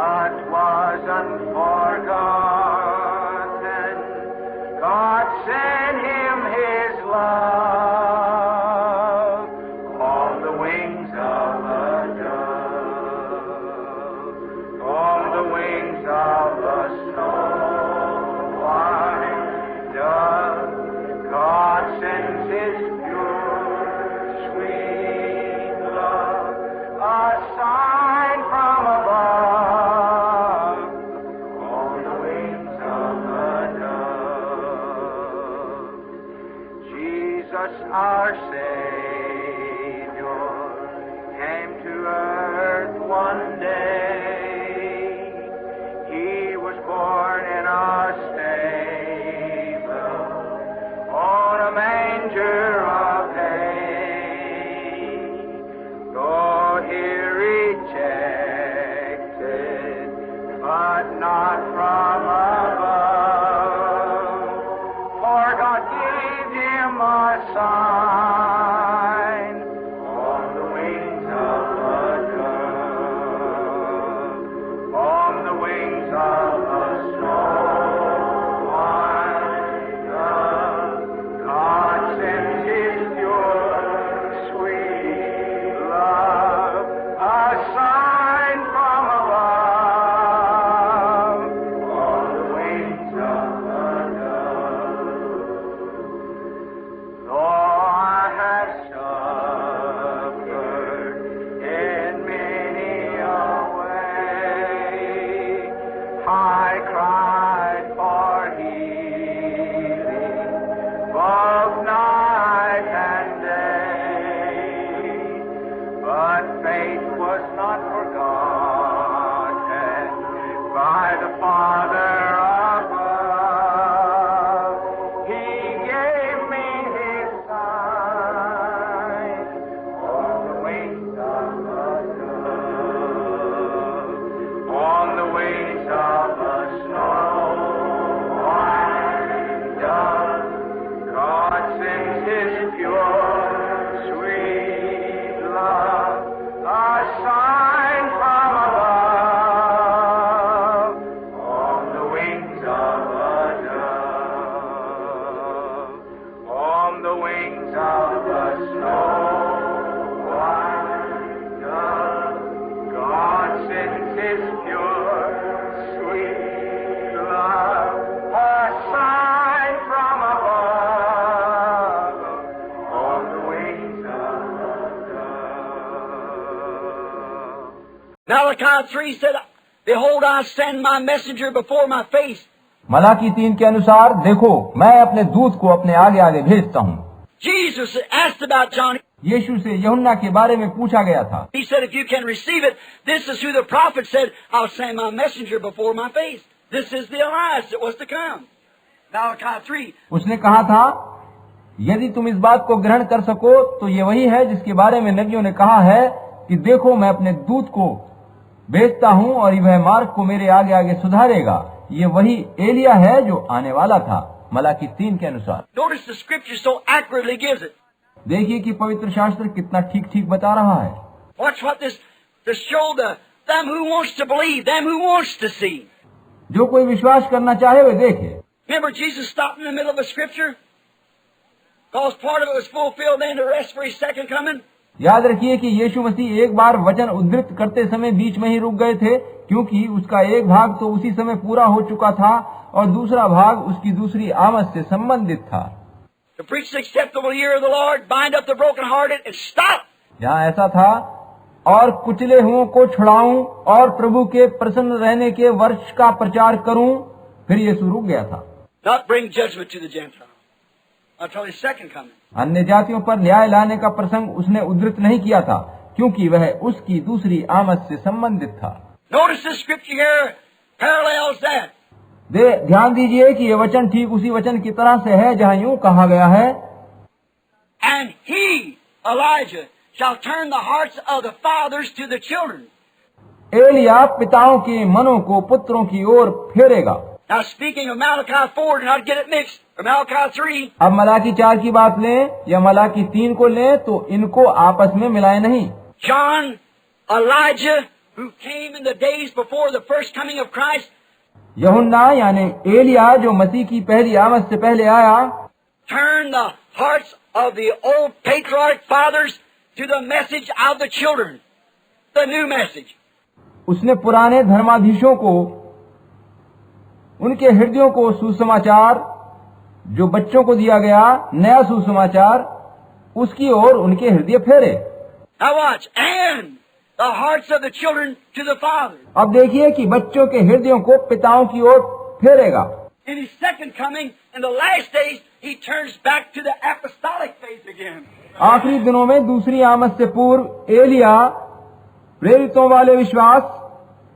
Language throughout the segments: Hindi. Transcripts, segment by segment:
but wasn't forgotten. God sent him his love on the wings of a dove, on the wings of a snow white dove. God sends his pure, sweet love, a sign from above, on the wings of a dove. Jesus, our Savior, came to earth one day. He was born in our stable, on a manger of hay. Though he rejected, but not from above, for God gave him a sign on the wings of a dove, on the wings of a snow white dove. God sent his pure, sweet love, a sign from above, on the wings of a dove. Though I have suffered in many a way, I cried for healing both night and day, but faith was not forgotten by the Father above. He gave me his sign on the wings of a dove, on the wings of a snow white dove. God sends his pure, sweet love, a sign from above, on the wings of a dove, on the wings of a snow white dove. God sends his pure, sweet love, a sign from above, on the wings of a dove. Malachi 3 said, Behold, I send my messenger before my face. Malachi 3 के अनुसार, देखो मैं अपने दूत को अपने आगे आगे भेजता हूँ। Jesus asked about John. यीशु से यूहन्ना के बारे में पूछा गया था। He said, if you can receive it, this is who the prophet said, I'll send my messenger before my face. This is the Elias that was to come. Malachi 3. उसने कहा था, यदि तुम इस बात को ग्रहण कर सको तो ये वही है जिसके बारे में नबियों ने कहा है कि देखो मैं अपने दूत को भेजता हूँ और वह मार्ग को मेरे आगे आगे सुधारेगा। ये वही एलिया है जो आने वाला था। मलाकी 3 के अनुसार। Notice the scripture so accurately gives it. देखिए कि पवित्र शास्त्र कितना ठीक ठीक बता रहा है। Watch what this to show them who wants to believe, them who wants to see. जो कोई विश्वास करना चाहे वे देखे। Remember Jesus stopped in the middle of a scripture? Because part of it was fulfilled then to rest for his second coming. याद रखिए कि यीशु मसीह एक बार वचन उद्धृत करते समय बीच में ही रुक गए थे, क्योंकि उसका एक भाग तो उसी समय पूरा हो चुका था और दूसरा भाग उसकी दूसरी आमद से संबंधित था। To preach the acceptable year of the Lord, bind up the brokenhearted, and stop. यहाँ ऐसा था, और कुचले हुओं को छुड़ाऊं और प्रभु के प्रसन्न रहने के वर्ष का प्रचार करूं। फिर यीशु रुक गया था। Not bring judgment to the Gentiles until his second coming. अन्य जातियों पर न्याय लाने का प्रसंग उसने उद्धृत नहीं किया था, क्योंकि वह उसकी दूसरी आमद से संबंधित था। Notice this scripture here parallels that. ध्यान दीजिए कि ये वचन ठीक उसी वचन की तरह से है जहाँ यूं कहा गया है, And he, Elijah, shall turn the hearts of the fathers to the children. Elia पिताओं के मनों को पुत्रों की ओर फेरेगा। Now speaking of Malachi 4, do not get it mixed, or Malachi 3. अब मलाकी 4 की बात लें या मलाकी 3 को लें तो इनको आपस में मिलाए नहीं। John, Elijah who came in the days before the first coming of Christ, यूहन्ना यानी एलिया जो मसीह की पहली आमद से पहले आया, turned the hearts of the old patriarch fathers to the message of the children, the new message. उसने पुराने धर्माधीशों को, उनके हृदयों को सुसमाचार जो बच्चों को दिया गया, नया सुसमाचार, उसकी ओर उनके हृदय फेरे। Now watch, and the hearts of the children to the fathers. अब देखिए कि बच्चों के हृदयों को पिताओं की ओर फेरेगा। In his second coming, in the last days, he turns back to the apostolic faith again. आखिरी दिनों में दूसरी आमद से पूर्व एलिया प्रेरितों वाले विश्वास,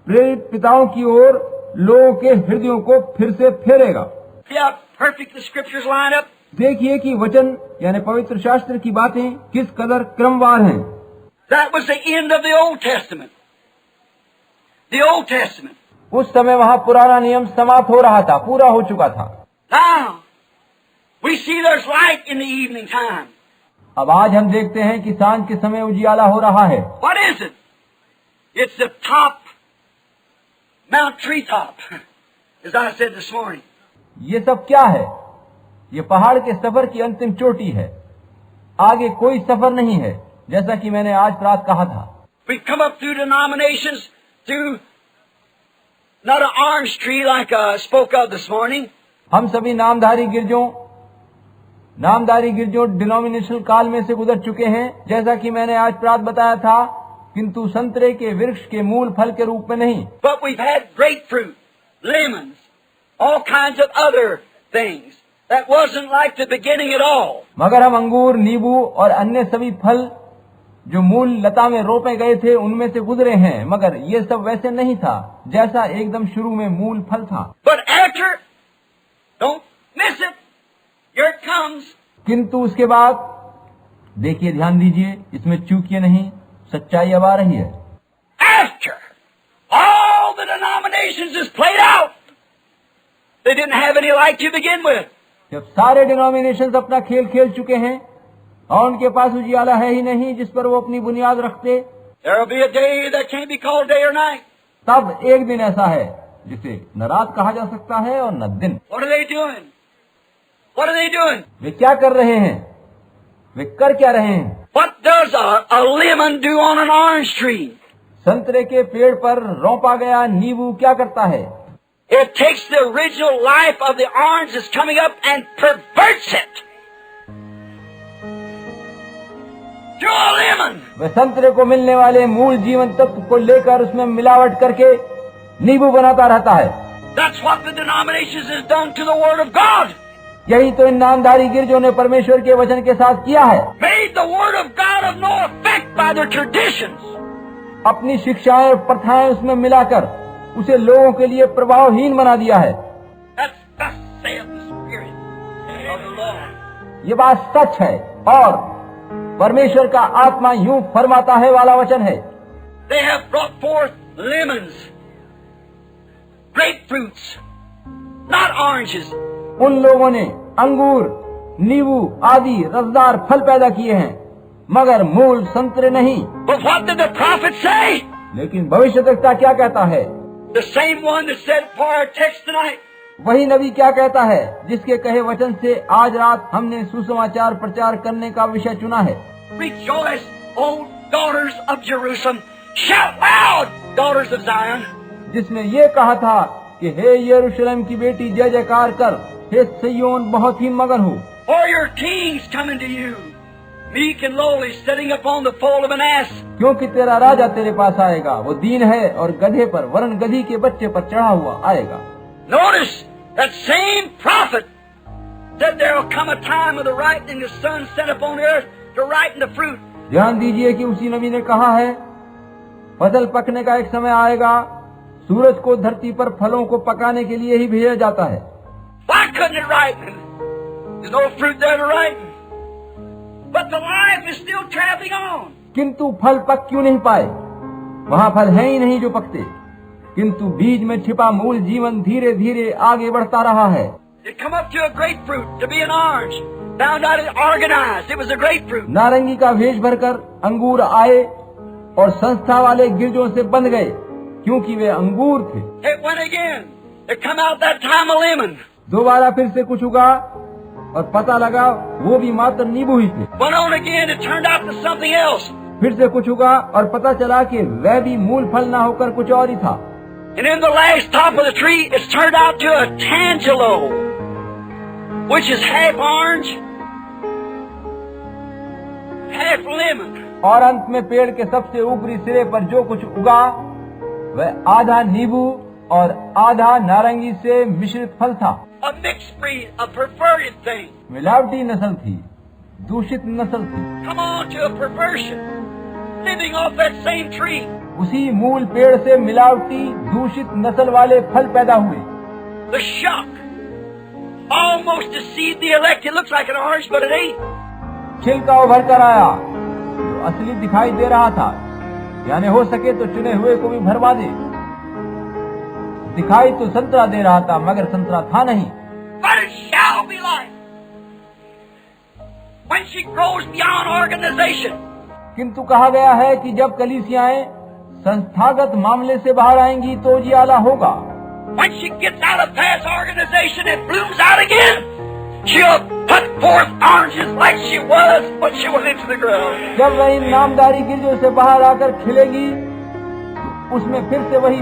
प्रेरित पिताओं की ओर लोगों के हृदयों को फिर से फेरेगा। See how perfect the scriptures line up? देखिए कि वचन यानी पवित्र शास्त्र की बातें किस कदर क्रमवार हैं। That was the end of the Old Testament. The Old Testament. उस समय वहाँ पुराना नियम समाप्त हो रहा था, पूरा हो चुका था। Now, we see there's light in the evening time. अब आज हम देखते हैं कि सांझ के समय उजियाला हो रहा है। What is it? It's the top, Mount Treetop, as I said this morning. ये सब क्या है? ये पहाड़ के सफर की अंतिम चोटी है, आगे कोई सफर नहीं है, जैसा कि मैंने आज रात कहा था। We come up through denominations, through not an orange tree like I spoke of this morning. हम सभी नामधारी गिरजों डिनोमिनेशनल काल में से गुजर चुके हैं, जैसा कि मैंने आज रात बताया था, किंतु संतरे के वृक्ष के मूल फल के रूप में नहीं। But we've had grapefruit, lemons, all kinds of other things. That wasn't like the beginning at all. मगर हम अंगूर, नींबू और अन्य सभी फल जो मूल लता में रोपे गए थे उनमें से गुजरे हैं, मगर ये सब वैसे नहीं था जैसा एकदम शुरू में मूल फल था। But after, don't miss it. Here it comes. किंतु उसके बाद देखिए, ध्यान दीजिए, इसमें चूकिए नहीं, सच्चाई अब आ रही है। After all the denominations is played out, they didn't have any light to begin with. जब सारे डिनोमिनेशंस अपना खेल खेल चुके हैं और उनके पास उजियाला है ही नहीं जिस पर वो अपनी बुनियाद रखते, There will be a day that can't be called day or night. तब एक दिन ऐसा है जिसे न रात कहा जा सकता है और न दिन। What are they doing? What are they doing? वे क्या कर रहे हैं? वे कर क्या रहे हैं? What does a lemon do on an orange tree? संतरे के पेड़ पर रोपा गया नींबू क्या करता है? It takes the original life of the orange that's coming up and perverts it to a lemon. वे संतरे को मिलने वाले मूल जीवन तत्व को लेकर उसमें मिलावट करके नींबू बनाता रहता है। That's what the denominations has done to the Word of God. यही तो इन नामधारी गिरजों ने परमेश्वर के वचन के साथ किया है। Made the Word of God of no effect by their traditions. अपनी शिक्षाएं और प्रथाएं उसमें मिलाकर उसे लोगों के लिए प्रभावहीन बना दिया है। That's thus saith the Spirit of the Lord. ये बात सच है और परमेश्वर का आत्मा यूं फरमाता है वाला वचन है। They have brought forth lemons, grapefruits, not oranges. उन लोगों ने अंगूर, नींबू आदि रसदार फल पैदा किए हैं, मगर मूल संतरे नहीं। But what did the prophet say? लेकिन भविष्यद्वक्ता क्या कहता है? The same one that said for our text tonight. वही नबी क्या कहता है जिसके कहे वचन से आज रात हमने सुसमाचार प्रचार करने का विषय चुना है। Rejoice, O daughters of Jerusalem. Shout loud, daughters of Zion. जिसमें ये कहा था कि हे यरूशलेम की बेटी जय जयकार कर, हे सिय्योन बहुत ही मगन हो। For your king's coming to you, meek and lowly, sitting upon the foal of an ass. क्योंकि तेरा राजा तेरे पास आएगा, वो दीन है और गधे पर वरन गधी के बच्चे पर चढ़ा हुआ आएगा। Notice that same prophet said there will come a time of the ripening of the sun set upon earth to ripen the fruit. ध्यान दीजिए कि उसी नबी ने कहा है, फसल पकने का एक समय आएगा, सूरज को धरती पर फलों को पकाने के लिए ही भेजा जाता है। Why couldn't it ripen? There's no fruit there to ripen. But the life is still traveling on. किंतु फल पक क्यों नहीं पाए? वहाँ फल है ही नहीं जो पकते, किंतु बीज में छिपा मूल जीवन धीरे धीरे आगे बढ़ता रहा है। It come up to a grapefruit to be an orange. Found out it organized. It was a grapefruit. नारंगी का भेष भरकर अंगूर आए, और संस्था वाले गिरजों से बंध गए, क्योंकि वे अंगूर थे। It went again. It come out that time a lemon. दोबारा फिर से कुछ उगा और पता लगा वो भी मात्र नींबू ही थे। Went on again. It turned out to something else. फिर से कुछ उगा और पता चला कि वह भी मूल फल न होकर कुछ और ही था। And in the last top of the tree, it's turned out to a tangelo, which is half orange, half lemon. और अंत में पेड़ के सबसे ऊपरी सिरे पर जो कुछ उगा वह आधा नींबू और आधा नारंगी से मिश्रित फल था। A mixed breed, a perverted thing. मिलावटी नस्ल थी, दूषित नस्ल थी। Come on to a perversion, living off that same tree. उसी मूल पेड़ से मिलावटी दूषित नस्ल वाले फल पैदा हुए। The shock almost deceived the elect. It looks like an orange, but it ain't. छिलका उभर कर आया जो असली दिखाई दे रहा था, यानी हो सके तो चुने हुए को भी भरवा दे। दिखाई तो संतरा दे रहा था मगर संतरा था नहीं। But it shall be like when she grows beyond organization. किंतु कहा गया है कि जब कलीसियाएं संस्थागत मामले से बाहर आएंगी तो उजियाला होगा। When she gets out of past organization and blooms out again, she'll put forth oranges like she was when she went into the ground. जब वह इन नामदारी गिरजों से बाहर आकर खिलेगी तो उसमें फिर से वही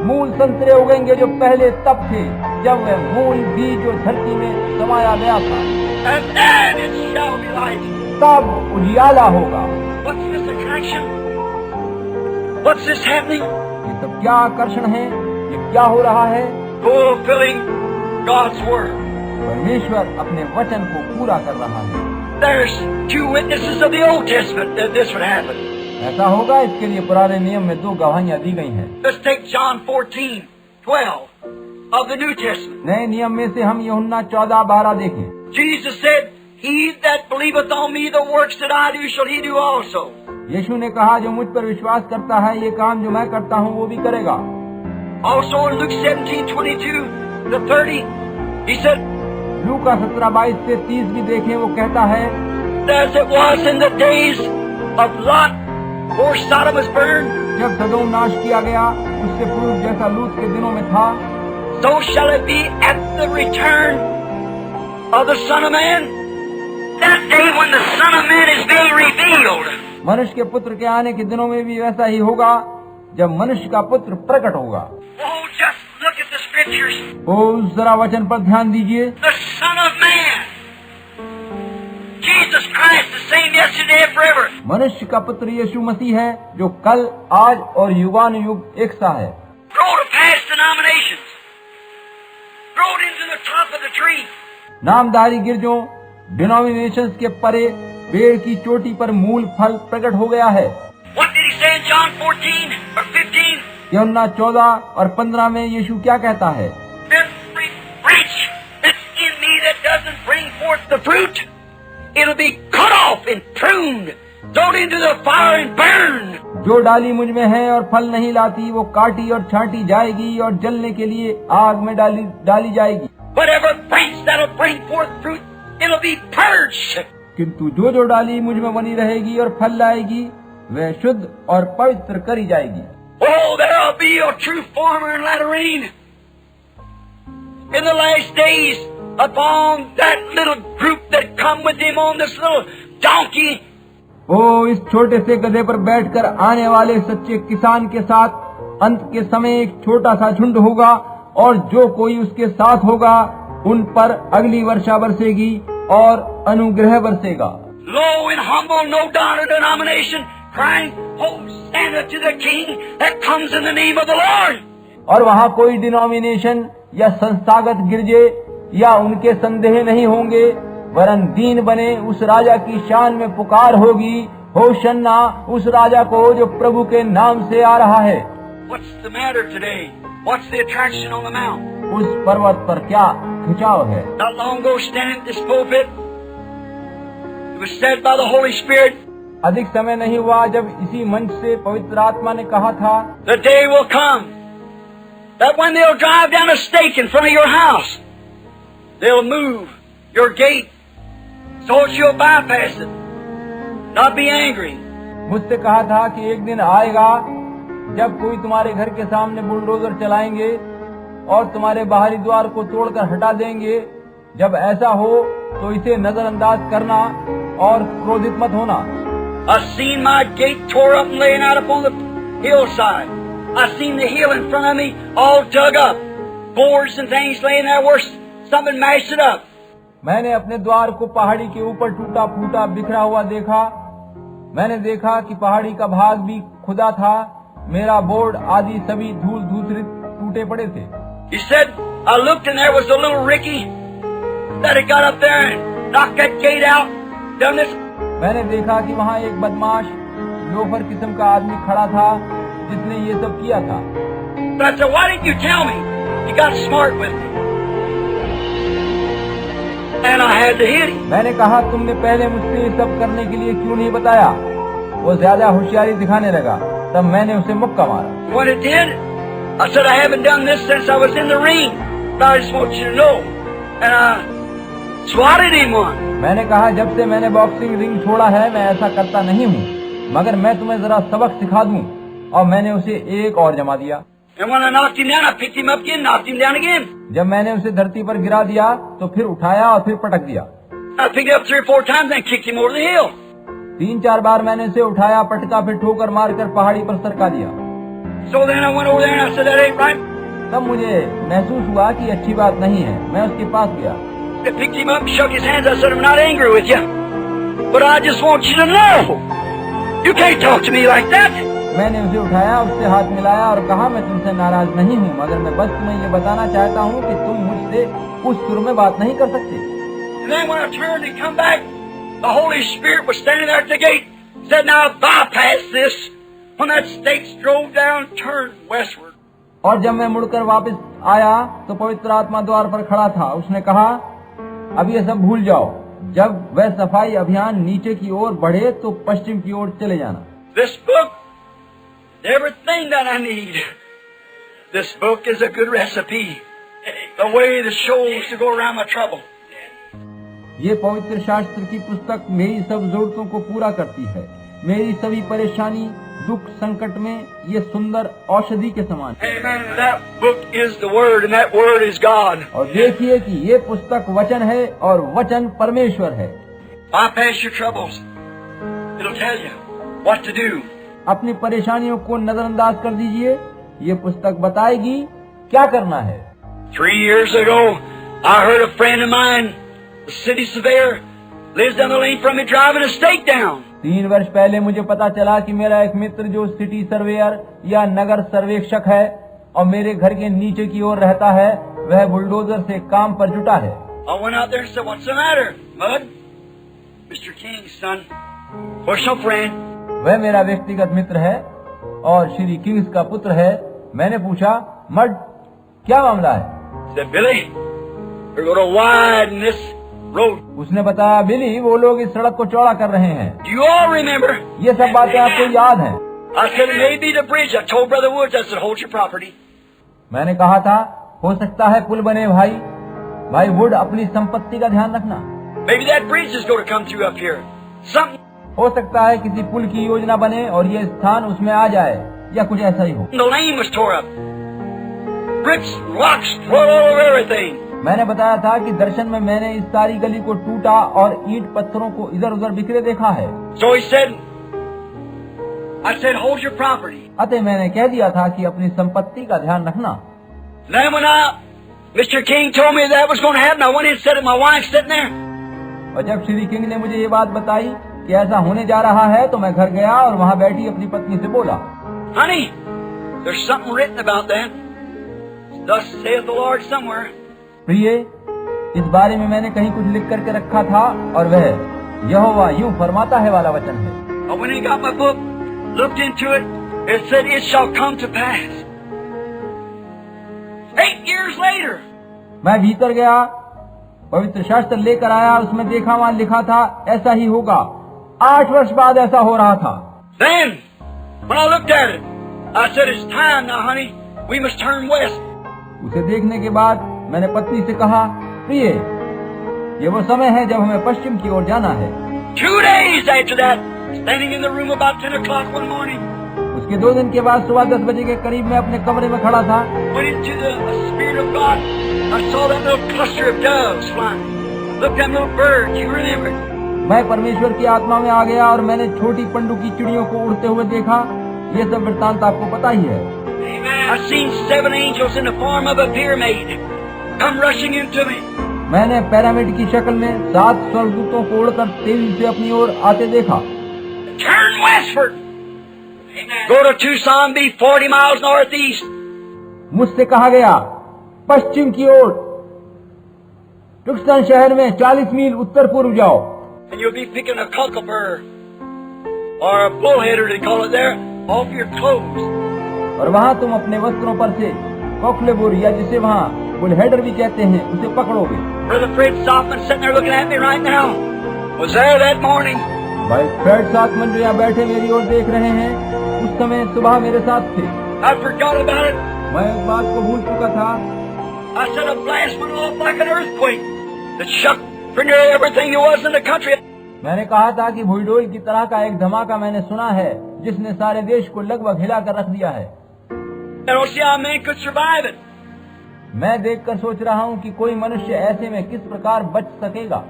मूल संतरे उगेंगे जो पहले तब थे जब वह मूल बीज जो धरती में समाया गया था। And then it shall be light. तब उजियाला होगा। What's this attraction? What's this happening? ये सब क्या आकर्षण है, ये क्या हो रहा है? Fulfilling God's word. परमेश्वर अपने वचन को पूरा कर रहा है। There's two witnesses of the Old Testament that this would happen. ऐसा होगा, इसके लिए पुराने नियम में 2 गवाहियां दी गई हैं। Let's take John 14:12 of the New Testament. नए नियम में से हम यूहन्ना 14:12 देखें। Jesus said, "He that believeth on me, the works that I do shall he do also." यीशु ने कहा, जो मुझ पर विश्वास करता है ये काम जो मैं करता हूँ वो भी करेगा। Also in Luke 17:22-30, he said, लूका 17:22 से 30 भी देखें, वो कहता है, "As it was in the days of Lot, before Sodom was burned, जब सदोम नाश किया गया उससे पूर्व जैसा लूत के दिनों में था, so shall it be at the return of the Son of Man." That day when the Son of Man is being revealed. मनुष्य के पुत्र के आने के दिनों में भी वैसा ही होगा जब मनुष्य का पुत्र प्रकट होगा। Oh, just look at the scriptures. ओ जरा वचन पर ध्यान दीजिए। The Son of Man, Jesus Christ, the same yesterday and forever. मनुष्य का पुत्र यीशु मसीह है जो कल, आज और युगानुयुग एक सा है। Grow to past denominations. Grow into the top of the tree. नामधारी गिरजों डिनोमिनेशंस के परे पेड़ की चोटी पर मूल फल प्रकट हो गया है। What did he say in John 14 or 15? यूहन्ना 14 और 15 में यीशु क्या कहता है? Every branch that's in me that doesn't bring forth the fruit, it'll be cut off and pruned, thrown into the fire and burned. जो डाली मुझ में है और फल नहीं लाती वो काटी और छांटी जाएगी और जलने के लिए आग में डाली जाएगी। Whatever branch that'll bring forth fruit, it'll be purged. किंतु जो डाली मुझ में बनी रहेगी और फल लाएगी वह शुद्ध और पवित्र करी जाएगी। Oh, there'll be a true farmer and latter rain in the last days upon that little group that come with him on this little donkey. ओ इस छोटे से गधे पर बैठकर आने वाले सच्चे किसान के साथ अंत के समय एक छोटा सा झुंड होगा और जो कोई उसके साथ होगा उन पर अगली वर्षा बरसेगी और अनुग्रह बरसेगा। Low and humble, no doubt or denomination, crying, Hosanna to the King that comes in the name of the Lord. और वहाँ कोई डिनोमिनेशन या संस्थागत गिरजे या उनके संदेह नहीं होंगे, वरन दीन बने उस राजा की शान में पुकार होगी, होशन्ना उस राजा को जो प्रभु के नाम से आ रहा है। What's the matter today? What's the attraction on the mount? उस पर्वत पर क्या खिंचाव है? Not long ago, standing at this pulpit, it was said by the Holy Spirit, अधिक समय नहीं हुआ जब इसी मंच से पवित्र आत्मा ने कहा था, the day will come that when they'll drive down a stake in front of your house, they'll move your gate so that you'll bypass it, not be angry. मुझसे कहा था कि एक दिन आएगा जब कोई तुम्हारे घर के सामने बुलडोजर चलाएंगे और तुम्हारे बाहरी द्वार को तोड़कर हटा देंगे। जब ऐसा हो तो इसे नजरअंदाज करना और क्रोधित मत होना। I seen my gate tore up and laying out upon the hillside. I seen the hill in front of me all dug up, boards and things laying there where something mashed it up. मैंने अपने द्वार को पहाड़ी के ऊपर टूटा फूटा बिखरा हुआ देखा। मैंने देखा कि पहाड़ी का भाग भी खुदा था, मेरा बोर्ड आदि सभी धूल धूसरित टूटे पड़े थे। He said, I looked and there was a little Ricky that had got up there and knocked that gate out, done this. मैंने देखा कि वहाँ एक बदमाश लोफर किस्म का आदमी खड़ा था जिसने ये सब किया था। But I said, why didn't you tell me? You got smart with me. And I had to hit him. मैंने कहा तुमने पहले मुझसे ये सब करने के लिए क्यों नहीं बताया? वो ज्यादा होशियारी दिखाने लगा, तब मैंने उसे मुक्का मारा। When it did, I said, I haven't done this since I was in the ring. But I just want you to know. And I swatted him one. मैंने कहा जब से मैंने बॉक्सिंग रिंग छोड़ा है मैं ऐसा करता नहीं हूँ, मगर मैं तुम्हें जरा सबक सिखा दूं। और मैंने उसे एक और जमा दिया। And when I knocked him down, I picked him up again, knocked him down again. जब मैंने उसे धरती पर गिरा दिया तो फिर उठाया और फिर पटक दिया। I picked him up 3 or 4 times and kicked him over the hill. 3-4 बार मैंने उसे उठाया, पटका, फिर ठोकर मारकर पहाड़ी पर सरका दिया। So then I went over there and I said, that ain't right. तब मुझे महसूस हुआ कि अच्छी बात नहीं है। मैं उसके पास गया। I picked him up, shook his hands. I said, I'm not angry with you, but I just want you to know, you can't talk to me like that. मैंने उसे उठाया, उससे हाथ मिलाया और कहा मैं तुमसे नाराज नहीं हूँ, मगर मैं बस तुम्हें ये बताना चाहता हूँ कि तुम मुझसे उस सुर में बात नहीं कर सकते। And then when I turned and come back, the Holy Spirit was standing there at the gate. Said, now bypass this. When that stakes drove down, turned westward. और जब मैं मुड़कर वापस आया तो पवित्र आत्मा द्वार पर खड़ा था। उसने कहा, अब ये सब भूल जाओ। जब वह सफाई अभियान नीचे की ओर बढ़े तो पश्चिम की ओर चले जाना। This book, everything that I need. This book is a good recipe. The way the shows to go around my trouble. ये पवित्र शास्त्र की पुस्तक मेरी सब जरूरतों को पूरा करती है। मेरी सभी परेशानी, दुख, संकट में ये सुंदर औषधि के समान है। Amen. That book is the Word, and that Word is God. और देखिए कि ये पुस्तक वचन है और वचन परमेश्वर है। Bypass your troubles. It'll tell you what to do. अपनी परेशानियों को नजरअंदाज कर दीजिए। ये पुस्तक बताएगी क्या करना है। 3 years ago, I heard a friend of mine, a city surveyor, lives down the lane from me, driving a stake down. 3 वर्ष पहले मुझे पता चला कि मेरा एक मित्र जो सिटी सर्वेयर या नगर सर्वेक्षक है और मेरे घर के नीचे की ओर रहता है, वह बुलडोजर से काम पर जुटा है। I went out there and said, what's the matter, Mud? Mr. King's son, personal friend. वह मेरा व्यक्तिगत मित्र है और श्री किंग्स का पुत्र है। मैंने पूछा, मड, क्या मामला है? Said, Billy, we're going to widen this road. उसने बताया, बिली, वो लोग इस सड़क को चौड़ा कर रहे हैं। Do you all remember? ये सब बातें आपको याद हैं? I said, it may be the bridge. I told Brother Woods, I said, hold your property. मैंने कहा था, हो सकता है पुल बने भाई। भाई वुड, अपनी संपत्ति का ध्यान रखना। Maybe that bridge is going to come through up here. Something. हो सकता है किसी पुल की योजना बने और ये स्थान उसमें आ जाए, या कुछ ऐसा ही हो। The lane was tore up. Bricks, rocks, all over everything. मैंने बताया था कि दर्शन में मैंने इस सारी गली को टूटा और ईंट पत्थरों को इधर उधर बिखरे देखा है। So he said, I said, hold your property. अतः मैंने कह दिया था कि अपनी संपत्ति का ध्यान रखना। Then when Mr. King told me that was going to happen, I went in and said it, my wife's sitting there. और जब श्री किंग ने मुझे ये बात बताई कि ऐसा होने जा रहा है, तो मैं घर गया और वहाँ बैठी अपनी पत्नी से बोला, Honey, there's something written about that. Thus saith the Lord somewhere. प्रिय, इस बारे में मैंने कहीं कुछ लिख करके रखा था और वह यहोवा यूं फरमाता है वाला वचन है। I went and got my book, looked into it. It said, it shall come to pass. 8 years later. मैं भीतर गया, पवित्र शास्त्र लेकर आया, उसमें देखा, वहाँ लिखा था ऐसा ही होगा। 8 वर्ष बाद ऐसा हो रहा था। Then, when I looked at it, I said, it's time now, honey. We must turn west. उसे देखने के बाद मैंने पत्नी से कहा, प्रिय, ये वो समय है जब हमें पश्चिम की ओर जाना है। 2 days after that, standing in the room about 10 o'clock one morning. उसके 2 दिन के बाद सुबह 10 बजे के करीब मैं अपने कमरे में खड़ा था। Went into the Spirit of God. I saw that little cluster of doves flying. Look, them little birds, you remember? मैं परमेश्वर की आत्मा में आ गया और मैंने छोटी पंडुकी चिड़ियों को उड़ते हुए देखा। ये सब वृत्तांत आपको पता ही है। I seen 7 angels in the form of a pyramid come rushing into me. मैंने पिरामिड की शक्ल में 7 स्वर्गदूतों को उड़कर तेजी से अपनी ओर आते देखा। Turn westward. Go to Tucson, be 40 miles northeast. मुझसे कहा गया पश्चिम की ओर टुक्सन शहर में 40 मील उत्तर पूर्व जाओ। And you'll be picking a cockleburr or a bullheader, they call it there, off your clothes. और वहाँ तुम अपने वस्त्रों पर से कोकलेबुर या जिसे वहाँ बुलहेडर भी कहते हैं उसे पकड़ोगे। Brother Fred Softman sitting there looking at me right now was there that morning. भाई फ्रेड साथमन जो यहाँ बैठे मेरी ओर देख रहे हैं उस समय सुबह मेरे साथ थे। I forgot about it. मैं इस बात को भूल चुका था। I said a blast went off like an earthquake that shook for nearly everything there was in the country. मैंने कहा था कि भुईडोल की तरह का एक धमाका मैंने सुना है जिसने सारे देश को लगभग हिला कर रख दिया है। I don't see how a man could survive it. मैं देखकर सोच रहा हूँ कि कोई मनुष्य ऐसे में किस प्रकार बच सकेगा।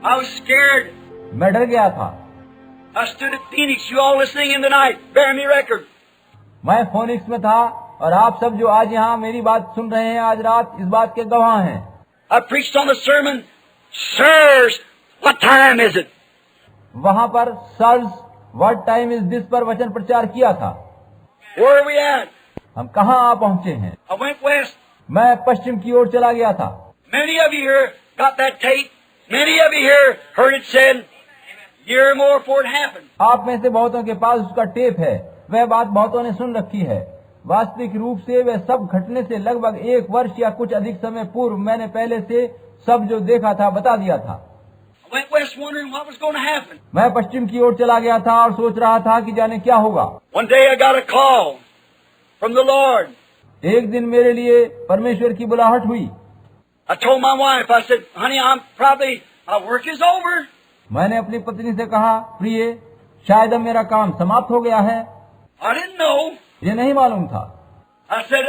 I was scared. मैं डर गया था। I stood at Phoenix, you all listening in tonight, bear me record. मैं फोनिक्स में था और आप सब जो आज यहाँ मेरी बात सुन रहे हैं आज रात इस बात के गवाह हैं। I preached on the sermon, Sirs, what time is it? वहाँ पर sirs what time is this पर वचन प्रचार किया था। Where are we at? हम कहाँ आ पहुँचे हैं? I went west. मैं पश्चिम की ओर चला गया था। Many of you here got that tape. Many of you here heard it said, year or more before it happened. आप में से बहुतों के पास उसका टेप है। वह बात बहुतों ने सुन रखी है। वास्तविक रूप से वह सब घटने से लगभग 1 वर्ष या कुछ अधिक समय पूर्व मैंने पहले से सब जो देखा था बता दिया था। I went west wondering what was going to happen. मैं पश्चिम की ओर चला गया था और सोच रहा था कि जाने क्या होगा। One day I got a call from the Lord. एक दिन मेरे लिए परमेश्वर की बुलाहट हुई। I told my wife, I said, honey, my work is over. मैंने अपनी पत्नी से कहा, प्रिय, शायद अब मेरा काम समाप्त हो गया है। I didn't know. ये नहीं मालूम था। I said,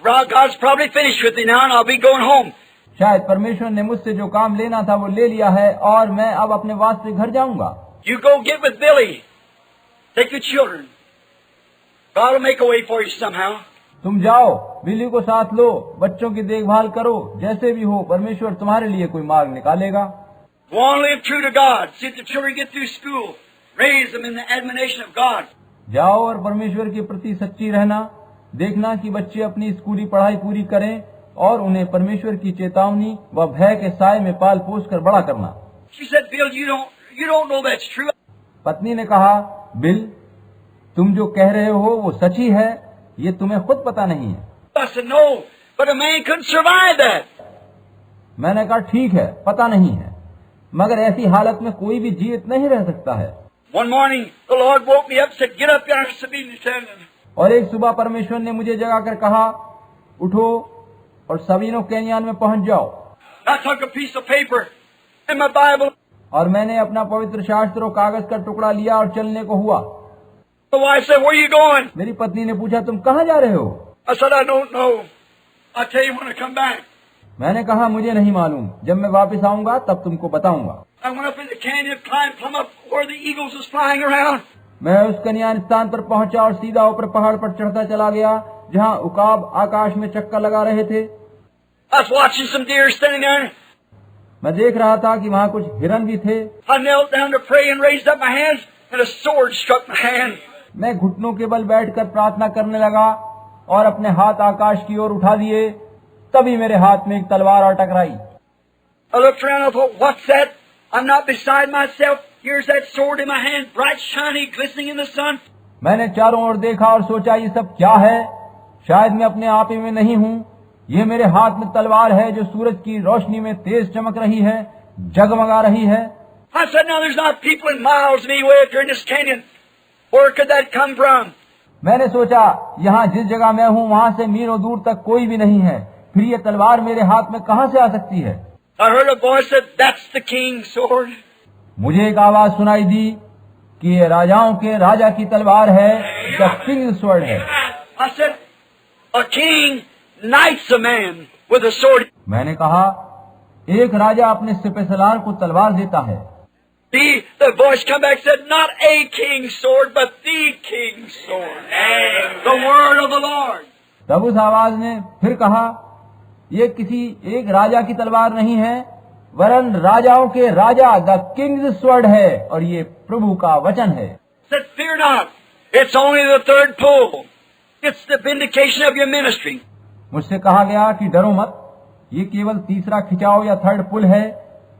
God's probably finished with me now and I'll be going home. शायद परमेश्वर ने मुझसे जो काम लेना था वो ले लिया है और मैं अब अपने वास्तविक घर जाऊंगा। You go get with Billy. Take your children. God will make a way for you somehow. तुम जाओ, बिली को साथ लो, बच्चों की देखभाल करो, जैसे भी हो परमेश्वर तुम्हारे लिए कोई मार्ग निकालेगा। Go on, live true to God. See if the children get through school. Raise them in the admonition of God. जाओ और परमेश्वर के प्रति सच्ची रहना, देखना कि बच्चे अपनी स्कूली पढ़ाई पूरी करें और उन्हें परमेश्वर की चेतावनी व भय के साए में पाल पोस कर बड़ा करना। She said, Bill, you don't know that's true. पत्नी ने कहा, बिल, तुम जो कह रहे हो वो सच ही है, ये तुम्हें खुद पता नहीं है। I said, no, but a man couldn't survive that. मैंने कहा ठीक है, पता नहीं है, मगर ऐसी हालत में कोई भी जीवित नहीं रह सकता है। One morning, the Lord woke me up and said, get up there, Sabine, Lieutenant. और एक सुबह परमेश्वर ने मुझे जगाकर कहा, उठो और सबीनो कैनियन में पहुंच जाओ। I took a piece of paper and my Bible. और मैंने अपना पवित्र शास्त्र और कागज का टुकड़ा लिया और चलने को हुआ। The wife said, where are you going? मेरी पत्नी ने पूछा, तुम कहाँ जा रहे हो? I said, I don't know. I'll tell you when I come back. मैंने कहा, मुझे नहीं मालूम, जब मैं वापस आऊंगा तब तुमको बताऊंगा। I went up in the canyon, climbed plumb up where the eagles was flying around. मैं उस कन्यान स्थान पर पहुंचा और सीधा ऊपर पहाड़ पर चढ़ता चला गया जहां उकाब आकाश में चक्कर लगा रहे थे। I was watching some deer standing there. मैं देख रहा था कि वहां कुछ हिरन भी थे। I knelt down to pray and raised up my hands, and a sword struck my hand. मैं घुटनों के बल बैठकर प्रार्थना करने लगा और अपने हाथ आकाश की ओर उठा दिए। तभी मेरे हाथ में एक तलवार आ टकराई। I looked around and thought, what's that? I'm not beside myself. Here's that sword in my hand, bright, shiny, glistening in the sun. मैंने चारों ओर देखा और सोचा, ये सब क्या है? शायद मैं अपने आप ही में नहीं हूँ। ये मेरे हाथ में तलवार है जो सूरज की रोशनी में तेज चमक रही है, जगमगा रही है। I said, now there's not people in miles of me way up here in this canyon. Where could that come from? मैंने सोचा, यहाँ जिस जगह मैं हूँ वहाँ से मीलों दूर तक कोई भी नहीं है, फिर ये तलवार मेरे हाथ में कहाँ से आ सकती है? I heard a voice said, that's the king's sword. मुझे एक आवाज सुनाई दी कि ये राजाओं के राजा की तलवार है, द किंग स्वॉर्ड है। I said, a king knights a man with a sword. मैंने कहा, एक राजा अपने सिपहसालार को तलवार देता है। The voice come back and said, not a king's sword, but the king's sword. The word of the Lord. तब उस आवाज ने फिर कहा, ये किसी एक राजा की तलवार नहीं है, वरन राजाओं के राजा द किंग्स स्वॉर्ड है, और ये प्रभु का वचन है। Said, fear not. It's only the third pull. It's the vindication of your ministry. मुझसे कहा गया कि डरो मत, ये केवल तीसरा खिंचाव या थर्ड पुल है,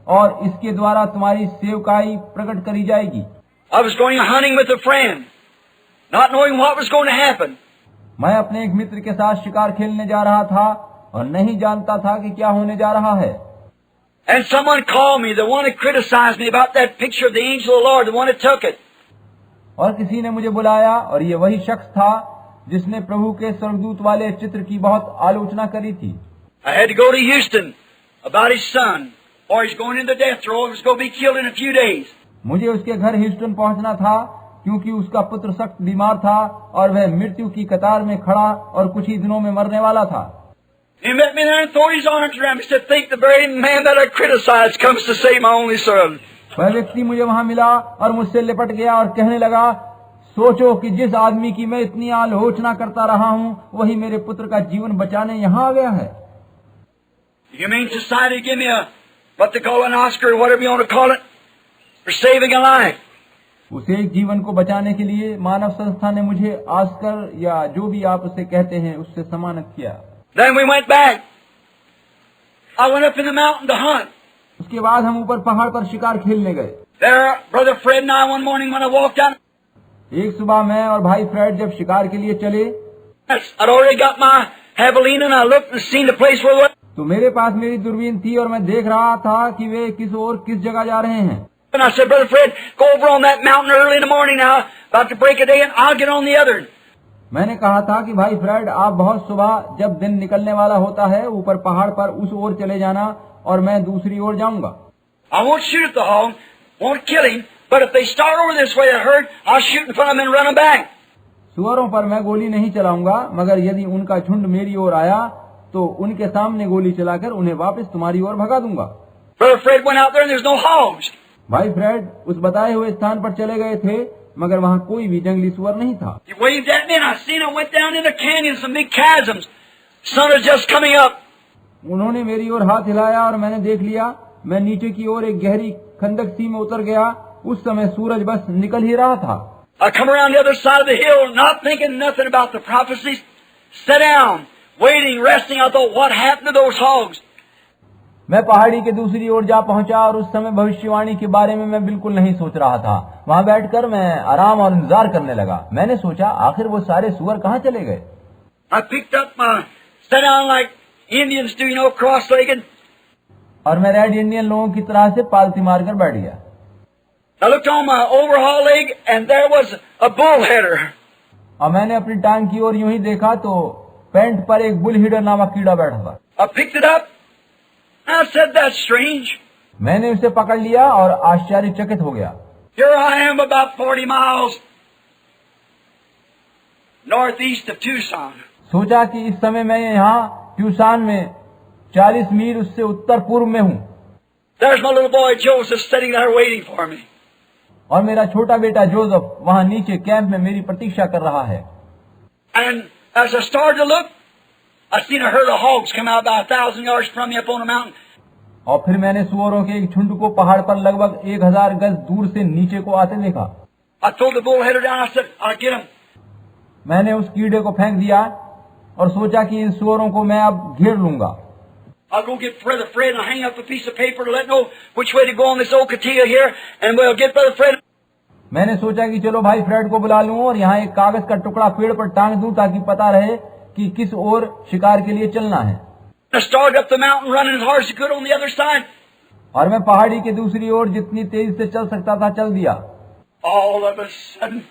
और इसके द्वारा तुम्हारी सेवकाई प्रकट करी जाएगी। I was going hunting with a friend, not knowing what was going to happen. मैं अपने एक मित्र के साथ शिकार खेलने जा रहा था और नहीं जानता था कि क्या होने जा रहा है। And someone called me, the one that criticized me about that picture of the angel of the Lord, the one that took it. और किसी ने मुझे बुलाया, और ये वही शख्स था जिसने प्रभु के स्वर्गदूत वाले चित्र की बहुत आलोचना करी थी। I had to go to Houston about his son, or he's going into death row. He's going to be killed in a few days. मुझे उसके घर ह्यूस्टन पहुंचना था, क्योंकि उसका पुत्र सख्त बीमार था और वह मृत्यु की कतार में खड़ा और कुछ ही दिनों में मरने वाला था। He met me there and threw his arms around me. He said, think the very man that I criticized comes to save my only son. वह व्यक्ति मुझे वहां मिला और मुझसे लिपट गया और कहने लगा, सोचो कि जिस आदमी की मैं इतनी आलोचना करता रहा हूं, वही मेरे पुत्र का जीवन बचाने यहाँ आ गया है। The Humane Society give me a, what they call an Oscar, or whatever you want to call it, for saving a life. उसे एक जीवन को बचाने के लिए मानव संस्था ने मुझे ऑस्कर या जो भी आप उसे कहते हैं उससे सम्मानित किया। Then we went back. I went up in the mountain to hunt. उसके बाद हम ऊपर पहाड़ पर शिकार खेलने गए। There, Brother Fred and I one morning when I walked down, एक सुबह मैं और भाई फ्रेड जब शिकार के लिए चले, I'd already got my javelin and I looked and seen the place where we were. तो मेरे पास मेरी दूरबीन थी और मैं देख रहा था कि वे किस जगह जा रहे हैं। And I said, Brother Fred, go over on that mountain early in the morning now, about to break a day, and I'll get on the other. मैंने कहा था कि भाई फ्रेड, आप बहुत सुबह जब दिन निकलने वाला होता है ऊपर पहाड़ पर उस ओर चले जाना और मैं दूसरी ओर जाऊंगा। I won't shoot at the hog, won't kill him, but if they start over this way, I heard, I'll shoot in front of them and run them back. सुअरों पर मैं गोली नहीं चलाऊंगा, मगर यदि उनका झुंड मेरी ओर आया तो उनके सामने गोली चलाकर उन्हें वापस तुम्हारी ओर भगा दूंगा। Brother Fred went out there and there's no hogs. भाई फ्रेड उस बताए हुए स्थान पर चले गए थे, मगर वहाँ कोई भी जंगली सुअर नहीं था। He waved at me and I seen I went down in the canyons, some big chasms. Sun was just coming up. उन्होंने मेरी ओर हाथ हिलाया और मैंने देख लिया, मैं नीचे की ओर एक गहरी खंदक सी में उतर गया। उस समय सूरज बस निकल ही रहा था। I come around the other side of the hill, not thinking nothing about the prophecies. Sat down, waiting, resting. I thought, what happened to those hogs? मैं पहाड़ी के दूसरी ओर जा पहुंचा और उस समय भविष्यवाणी के बारे में मैं बिल्कुल नहीं सोच रहा था। वहां बैठकर मैं आराम और इंतजार करने लगा। मैंने सोचा, आखिर वो सारे सुअर कहाँ चले गए। I picked up my, sat down like Indians do, you know, cross-legged. और मैं रेड इंडियन लोगों की तरह से पालती मारकर बैठ गया। I looked on my overhaul leg and there was a bullheader. और मैंने अपनी टांग की ओर यूं ही देखा तो पैंट पर एक बुल हीडर नामक कीड़ा बैठा था। I picked it up. I said, that's strange. मैंने उसे पकड़ लिया और आश्चर्यचकित हो गया। Here I am about 40 miles northeast of Tucson. सोचा कि इस समय मैं यहाँ ट्यूसान में 40 मील उससे उत्तर पूर्व में हूँ। There's my little boy Joseph sitting there waiting for me. और मेरा छोटा बेटा जोसेफ वहाँ नीचे कैंप में मेरी प्रतीक्षा कर रहा है। And as I started to look, I seen a herd of hogs come out about 1,000 yards from me up on the mountain. और फिर मैंने सुअरों के एक झुंड को पहाड़ पर लगभग 1000 गज दूर से नीचे को आते देखा। I threw the bullheader down. I said, I'll get him. मैंने उस कीड़े को फेंक दिया और सोचा कि इन सुअरों को मैं अब घेर लूंगा। I'll go get Brother Fred and I'll hang up a piece of paper to let know which way to go on this old Katia here, and we'll get Brother Fred. मैंने सोचा कि चलो भाई फ्रेड को बुला लूं और यहाँ एक कागज का टुकड़ा पेड़ पर टांग दूं ताकि पता रहे कि किस ओर शिकार के लिए चलना है। I started up the mountain running as hard as I could on the other side. और मैं पहाड़ी के दूसरी ओर जितनी तेजी से चल सकता था चल दिया। All of a sudden,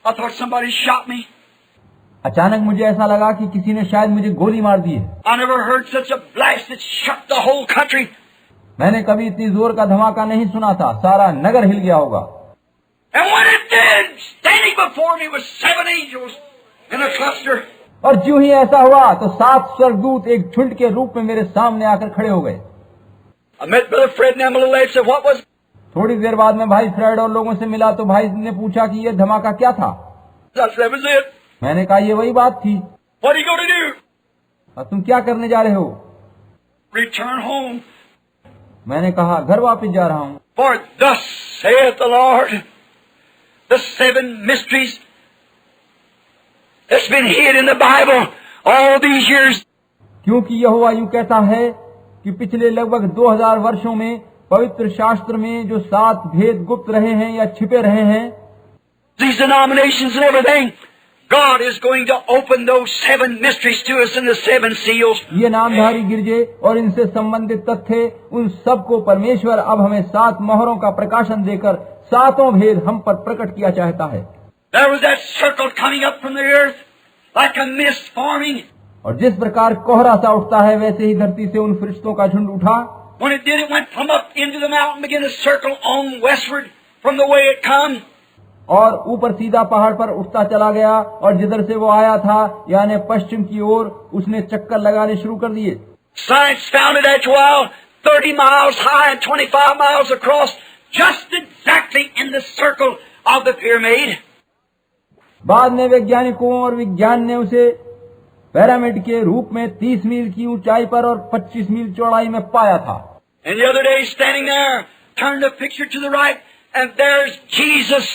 I thought somebody shot me. अचानक मुझे ऐसा लगा कि किसी ने शायद मुझे गोली मार दी है। I never heard such a blast that shook the whole country. मैंने कभी इतनी जोर का धमाका नहीं सुना था, सारा नगर हिल गया होगा। And when it did, standing before me was 7 angels in a cluster. और ज्यों ही ऐसा हुआ तो 7 स्वर्गदूत एक झुंड के रूप में मेरे सामने आकर खड़े हो गए। I met Brother Fred and them a little later. Said, "What was?" थोड़ी देर बाद में भाई फ्रेड और लोगों से मिला तो भाई ने पूछा कि ये धमाका क्या था। I said, "That was it." मैंने कहा ये वही बात थी। What are you going to do? और तुम क्या करने जा रहे हो? Return home. मैंने कहा घर वापस जा रहा हूँ। For thus saith the Lord, the 7 mysteries that's been hid in the Bible all these years. क्योंकि यहोवा यूं कहता है कि पिछले लगभग 2000 वर्षों में पवित्र शास्त्र में जो 7 भेद गुप्त रहे हैं या छिपे रहे हैं, These denominations and everything, God is going to open those 7 mysteries to us in the 7 seals. ये नामधारी गिरजे और इनसे संबंधित तथ्य, उन सबको परमेश्वर अब हमें 7 मोहरों का प्रकाशन देकर 7 भेद हम पर प्रकट किया चाहता है। There was that circle coming up from the earth like a mist forming. और जिस प्रकार कोहरा सा उठता है वैसे ही धरती से उन फरिश्तों का झुंड उठा। When it did, it went from up into the mountain, began to circle on westward from the way it come. और ऊपर सीधा पहाड़ पर उठता चला गया और जिधर से वो आया था यानी पश्चिम की ओर उसने चक्कर लगाने शुरू कर दिए। Science found it after a while 30 miles high and 25 miles across, just exactly in the circle of the pyramid. बाद में वैज्ञानिकों और विज्ञान ने उसे पिरामिड के रूप में 30 मील की ऊंचाई पर और 25 मील चौड़ाई में पाया था। And the other day, standing there, turned the picture to the right, and there's Jesus,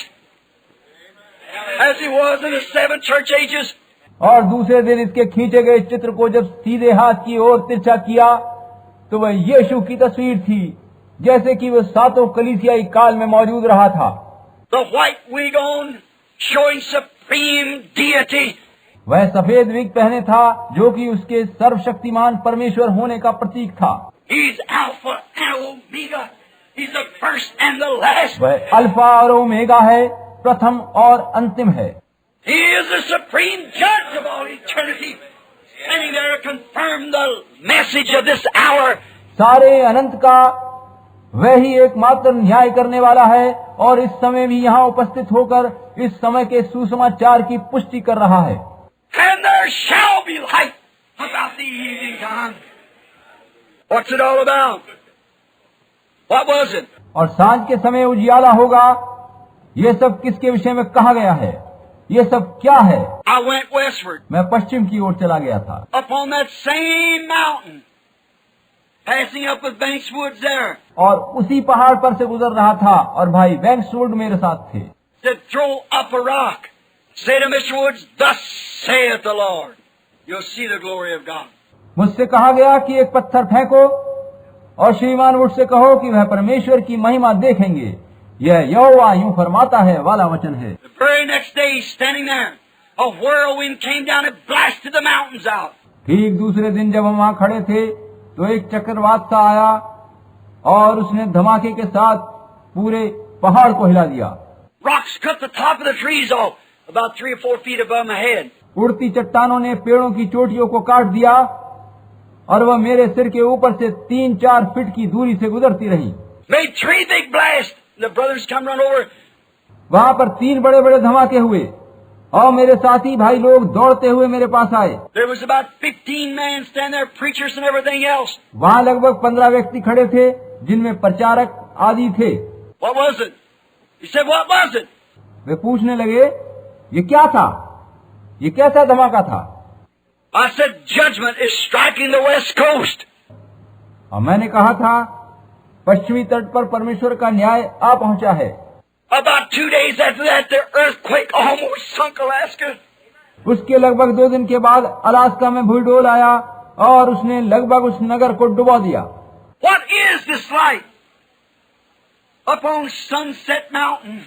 as he was in the 7 church ages. और दूसरे दिन इसके खींचे गए चित्र को जब सीधे हाथ की ओर तिरछा किया तो वह यीशु की तस्वीर थी, जैसे कि वह 7 कलीसियाई काल में मौजूद रहा था। The white wig on, showing supreme deity. वह सफेद विग पहने था जो कि उसके सर्वशक्तिमान परमेश्वर होने का प्रतीक था। He's Alpha and Omega. He's the first and the last. वह अल्फा और ओमेगा है, प्रथम और अंतिम है। He is the supreme judge of all eternity, standing there to confirm the message of this hour. सारे अनंत का वह ही एकमात्र न्याय करने वाला है और इस समय भी यहाँ उपस्थित होकर इस समय के सुसमाचार की पुष्टि कर रहा है। And there shall be light about the evening time. What's it all about? What was it? और सांझ के समय उजियाला होगा। ये सब किसके विषय में कहा गया है? ये सब क्या है? I went westward. मैं पश्चिम की ओर चला गया था। Upon that same mountain, passing up with Banks Woods there. और उसी पहाड़ पर से गुजर रहा था और भाई बैंक्स वुड मेरे साथ थे। Said, throw up a rock. Say to Mr. Woods, thus saith the Lord. You'll see the glory of God. मुझसे कहा गया कि एक पत्थर फेंको और श्रीमान वुड से कहो कि वह परमेश्वर की महिमा देखेंगे। यह यहोवा यूं फरमाता है वाला वचन है। The very next day, standing there, a whirlwind came down and blasted the mountains out. ठीक दूसरे दिन जब हम वहाँ खड़े थे तो एक चक्रवात सा आया और उसने धमाके के साथ पूरे पहाड़ को हिला दिया। Rocks cut the top of the trees off, about 3 or 4 feet above my head. उड़ती चट्टानों ने पेड़ों की चोटियों को काट दिया और वह मेरे सिर के ऊपर से 3-4 फीट की दूरी से गुजरती रही। Made 3 big blasts. The brothers come run over. वहाँ पर 3 बड़े बड़े धमाके हुए और मेरे साथी भाई लोग दौड़ते हुए मेरे पास आए। There was about 15 men standing there, preachers and everything else. वहाँ लगभग 15 व्यक्ति खड़े थे जिनमें प्रचारक आदि थे। What was it? He said, what was it? वे पूछने लगे ये क्या था, ये कैसा धमाका था? I said, judgment is striking the west coast. और मैंने कहा था पश्चिमी तट पर परमेश्वर का न्याय आ पहुंचा है। About 2 days after that, the earthquake almost sunk Alaska. उसके लगभग 2 दिन के बाद अलास्का में भूडोल आया और उसने लगभग उस नगर को डुबा दिया। What is this light? Upon Sunset Mountain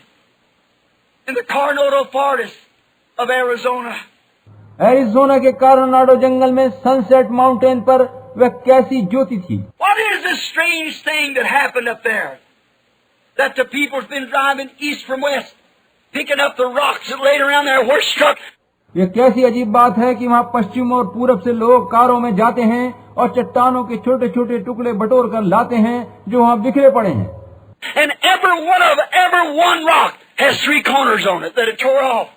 in the Coronado Forest of Arizona. Arizona के कोलोराडो जंगल में सनसेट माउंटेन पर वह कैसी ज्योति थी। What is this strange thing that happened up there? That the people's been driving east from west, picking up the rocks that laid around there were struck. ये कैसी अजीब बात है कि वहाँ पश्चिम और पूरब से लोग कारों में जाते हैं और चट्टानों के छोटे छोटे टुकड़े बटोर कर लाते हैं जो वहाँ बिखरे पड़े हैं। And every one rock has three corners on it that it tore off.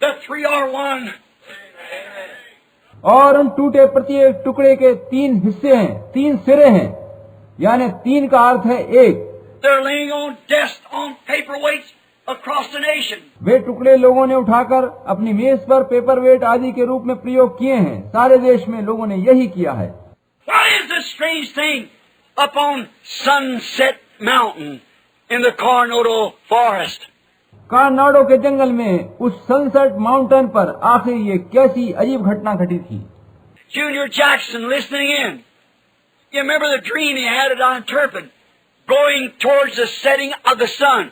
The three are one. और उन टूटे प्रत्येक टुकड़े के तीन हिस्से हैं, तीन सिरे हैं, यानी तीन का अर्थ है एक। They're laying on desks on paperweights across the nation. वे टुकड़े लोगों ने उठाकर अपनी मेज पर पेपरवेट आदि के रूप में प्रयोग किए हैं। सारे देश में लोगों ने यही किया है। What is this strange thing upon Sunset Mountain in the Coronado Forest? Colorado के जंगल में उस सनसेट माउंटेन पर आखिर ये कैसी अजीब घटना घटी थी। Junior Jackson listening in. You remember the dream he had at on Turpin, going towards the setting of the sun.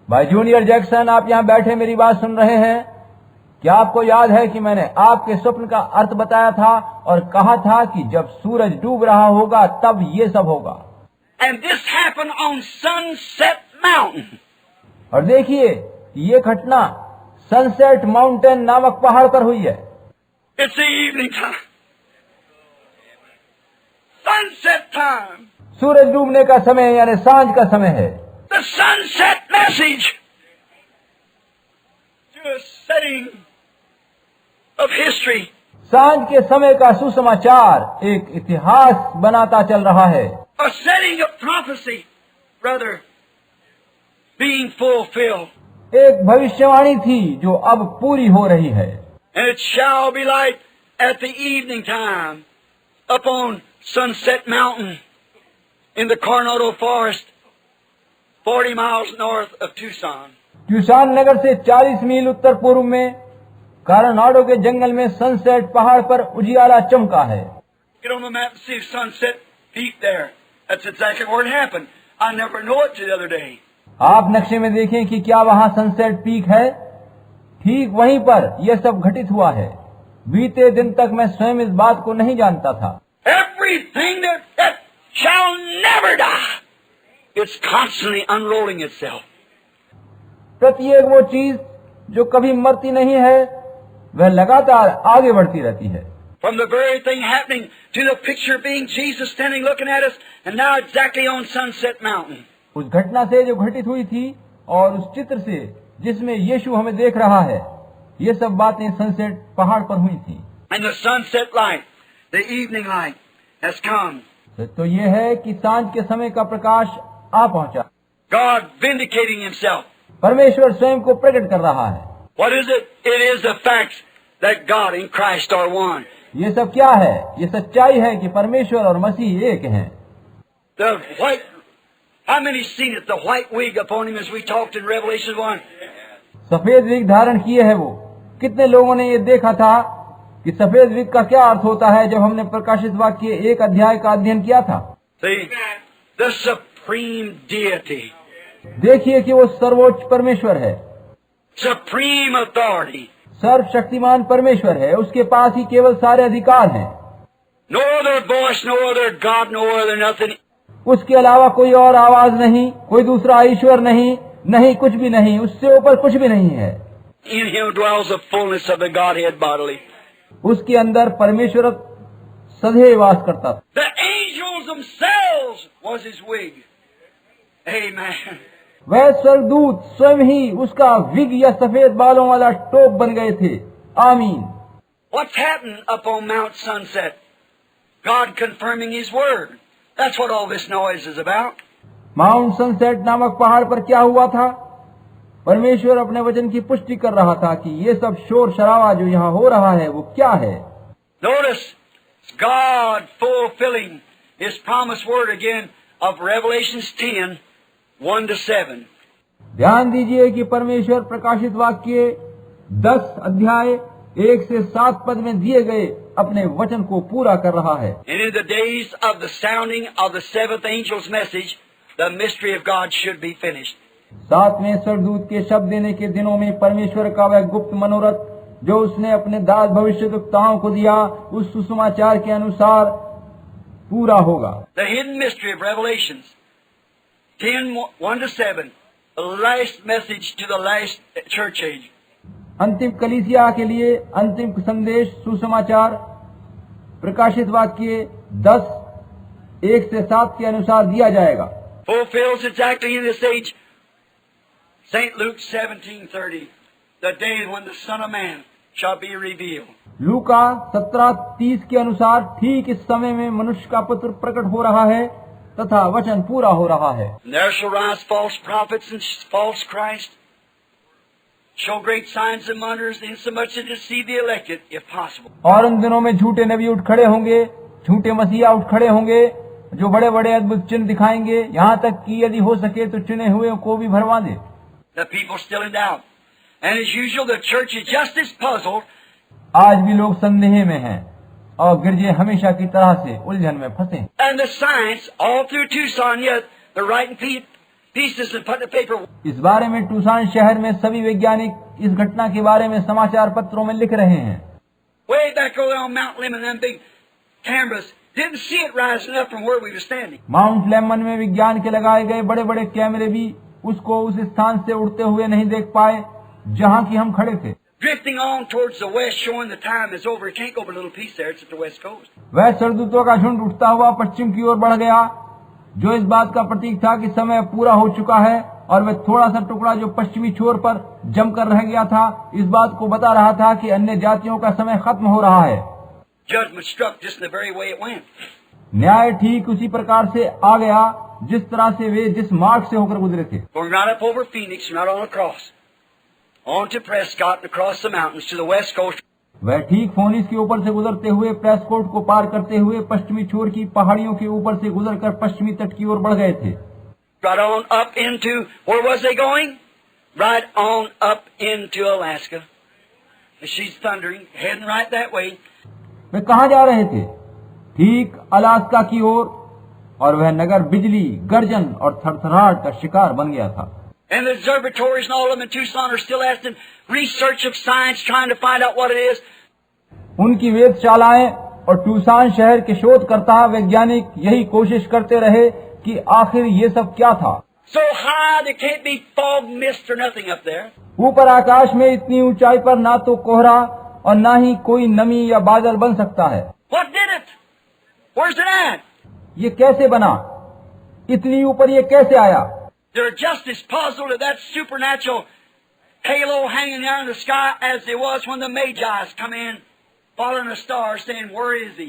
भाई जूनियर जैक्सन, आप यहाँ बैठे मेरी बात सुन रहे हैं। क्या आपको याद है कि मैंने आपके स्वप्न का अर्थ बताया था और कहा था कि जब सूरज डूब रहा होगा तब ये सब होगा। And this happened on Sunset Mountain. और देखिए ये घटना सनसेट माउंटेन नामक पहाड़ पर हुई है। It's the evening time. Sunset time. सूरज डूबने का समय यानी सांझ का समय है। The sunset message to a setting of history. सांझ के समय का सुसमाचार एक इतिहास बनाता चल रहा है। A setting of prophecy, brother, being fulfilled. एक भविष्यवाणी थी जो अब पूरी हो रही है। And it shall be light at the evening time upon Sunset Mountain in the Coronado Forest, 40 miles north of Tucson. Tucson नगर से 40 मील उत्तर पूर्व में कोलोराडो के जंगल में सनसेट पहाड़ पर उजियाला चमका है। Get on the map and see Sunset Peak there. That's exactly where it happened. I never know it till the other day. आप नक्शे में देखें कि क्या वहाँ सनसेट पीक है। ठीक वहीं पर यह सब घटित हुआ है। बीते दिन तक मैं स्वयं इस बात को नहीं जानता था। Everything that shall never die, it's constantly unrolling itself. प्रत्येक वो चीज जो कभी मरती नहीं है वह लगातार आगे बढ़ती रहती है। From the very thing happening to the picture being Jesus standing looking at us, and now exactly on Sunset Mountain. उस घटना से जो घटित हुई थी और उस चित्र से जिसमें यीशु हमें देख रहा है, ये सब बातें सनसेट पहाड़ पर हुई थी। And the sunset light, the evening light, has come. तो ये है कि सांझ के समय का प्रकाश आ पहुंचा। God vindicating Himself. परमेश्वर स्वयं को प्रकट कर रहा है। What is it? It is the fact that God and Christ are one. ये सब क्या है? ये सच्चाई है कि परमेश्वर और मसीह एक हैं। The white, how many seen it? The white wig upon Him as we talked in Revelation 1. सफेद विग धारण किए है वो। कितने लोगों ने ये देखा था कि सफेद विग का क्या अर्थ होता है जब हमने प्रकाशित वाक्य 1 अध्याय का अध्ययन किया था। See, the supreme deity. देखिए कि वो सर्वोच्च परमेश्वर है, Supreme authority. सर्वशक्तिमान परमेश्वर है। उसके पास ही केवल सारे अधिकार हैं। No other voice, no other God, no other nothing. उसके अलावा कोई और आवाज नहीं, कोई दूसरा ईश्वर नहीं, नहीं कुछ भी नहीं, उससे ऊपर कुछ भी नहीं है। In Him dwells the fullness of the Godhead bodily. उसके अंदर परमेश्वर सदैव वास करता था। The angels themselves was His wig. Amen. वह स्वर्गदूत स्वयं ही उसका विग या सफेद बालों वाला टोप बन गए थे। आमीन। What's happened up on Mount Sunset? God confirming His word. That's what all this noise is about. Mount sunset नामक पहाड़ पर क्या हुआ था? परमेश्वर अपने वचन की पुष्टि कर रहा था कि ये सब शोर शराबा जो यहाँ हो रहा है वो क्या है। Notice God fulfilling His promised word again of Revelations 10, 1-7. ध्यान दीजिए कि परमेश्वर प्रकाशित वाक्य 10 अध्याय 1 से 7 पद में दिए गए अपने वचन को पूरा कर रहा है। And in the days of the sounding of the seventh angel's message, the mystery of God should be finished. 7वें स्वर्गदूत के शब्द देने के दिनों में परमेश्वर का वह गुप्त मनोरथ जो उसने अपने दास भविष्यद्वक्ताओं को दिया उस सुसमाचार के अनुसार पूरा होगा। The hidden mystery of Revelations 10, 1-7, the last message to the last church age. अंतिम कलीसिया के लिए अंतिम संदेश सुसमाचार प्रकाशित वाक्य 10, 1 से 7 के अनुसार दिया जाएगा। Fulfills exactly in this age St. Luke 17:30, the day when the Son of Man shall be revealed. लूका 17:30 के अनुसार ठीक इस समय में मनुष्य का पुत्र प्रकट हो रहा है तथा वचन पूरा हो रहा है। There shall rise false prophets and false Christ, show great signs and wonders, insomuch as to deceive the elected, if possible. और उन दिनों में झूठे नबी उठ खड़े होंगे, झूठे मसीहा उठ खड़े होंगे, जो बड़े बड़े अद्भुत चिन्ह दिखाएंगे, यहाँ तक कि यदि हो सके तो चुने हुए को भी भरवा दे। The people still in doubt, and as usual, the church is just as puzzled. आज भी लोग संदेह में हैं और गिरजे हमेशा की तरह से उलझन में फंसे। And the science all through Tucson, yet they're writing pieces and putting the paper. इस बारे में टूसान शहर में सभी वैज्ञानिक इस घटना के बारे में समाचार पत्रों में लिख रहे हैं। Way back over on Mount Lemmon, them big cameras didn't see it rising up from where we were standing. Mount lemon में विज्ञान के लगाए गए बड़े बड़े कैमरे भी उसको उस स्थान से उड़ते हुए नहीं देख पाए जहाँ की हम खड़े थे। Drifting on towards the west, showing the time is over. It can't go over a little piece there. It's at the west coast. वह सरदूतों का झुंड उठता हुआ पश्चिम की ओर बढ़ गया, जो इस बात का प्रतीक था कि समय पूरा हो चुका है, और वह थोड़ा सा टुकड़ा जो पश्चिमी छोर पर जमकर रह गया था, इस बात को बता रहा था कि अन्य जातियों का समय खत्म हो रहा है। Judgment struck just in the very way it went. न्याय ठीक उसी प्रकार से आ गया जिस तरह से वे जिस मार्ग से होकर गुजरे थे। Going right up over Phoenix, right on across, on to Prescott, and across the mountains to the west coast. वह ठीक फोनिस के ऊपर से गुजरते हुए प्रेसकोट को पार करते हुए पश्चिमी छोर की पहाड़ियों के ऊपर से गुजरकर पश्चिमी तट की ओर बढ़ गए थे। Right on up into, where was they going? Right on up into Alaska. She's thundering, heading right that way. वे कहाँ जा रहे थे? ठीक अलास्का की ओर, और वह नगर बिजली, गर्जन और थरथराहट का शिकार बन गया था। And the observatories and all of them in Tucson are still asking research of science, trying to find out what it is. उनकी वेधशालाएं और टूसान शहर के शोधकर्ता वैज्ञानिक यही कोशिश करते रहे कि आखिर ये सब क्या था। So high there can't be fog, mist or nothing up there. ऊपर आकाश में इतनी ऊंचाई पर ना तो कोहरा और ना ही कोई नमी या बादल बन सकता है। What did it? Where's it at? ये कैसे बना? इतनी ऊपर ये कैसे आया? They're just as puzzled at that supernatural halo hanging there in the sky as they was when the Magi's come in, following a star, saying, "Where is he?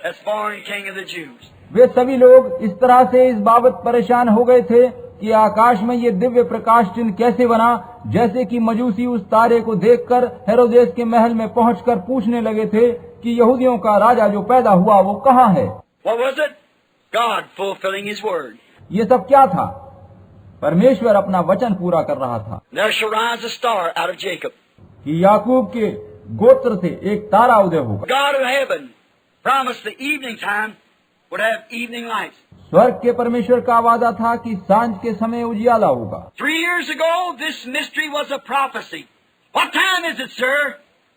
That's foreign King of the Jews." वे सभी लोग इस तरह से इस बाबत परेशान हो गए थे कि आकाश में ये दिव्य प्रकाश चिन्ह कैसे बना, जैसे कि मजूसी उस तारे को देखकर हेरोदेस के महल में पहुंचकर पूछने लगे थे कि यहूदियों का राजा जो पैदा हुआ वो कहाँ है? What was it? God fulfilling His word. ये सब क्या था? परमेश्वर अपना वचन पूरा कर रहा था। There shall rise a star out of Jacob. कि याकूब के गोत्र से एक तारा उदय होगा। God of heaven promised the evening time would have evening lights. स्वर्ग के परमेश्वर का वादा था कि सांझ के समय उजियाला होगा। 3 years ago, this mystery was a prophecy. What time is it, sir?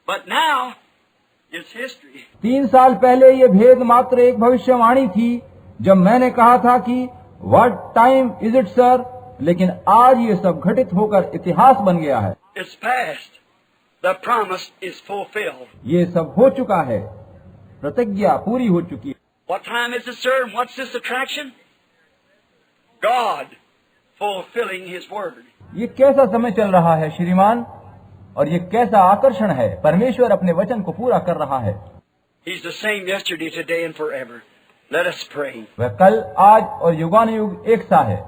But now, it's history. 3 साल पहले ये भेद मात्र एक भविष्यवाणी थी, जब मैंने कहा था कि what time is it sir, लेकिन आज ये सब घटित होकर इतिहास बन गया है। It's past. The promise is fulfilled. ये सब हो चुका है, प्रतिज्ञा पूरी हो चुकी है। What time is it, sir? And what's this attraction? God fulfilling His word. ये कैसा समय चल रहा है श्रीमान, और ये कैसा आकर्षण है, परमेश्वर अपने वचन को पूरा कर रहा है। He's the same yesterday, today, and forever. Let us pray. वह कल, आज और युगानुयुग एक सा है।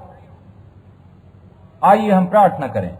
आइए हम प्रार्थना करें।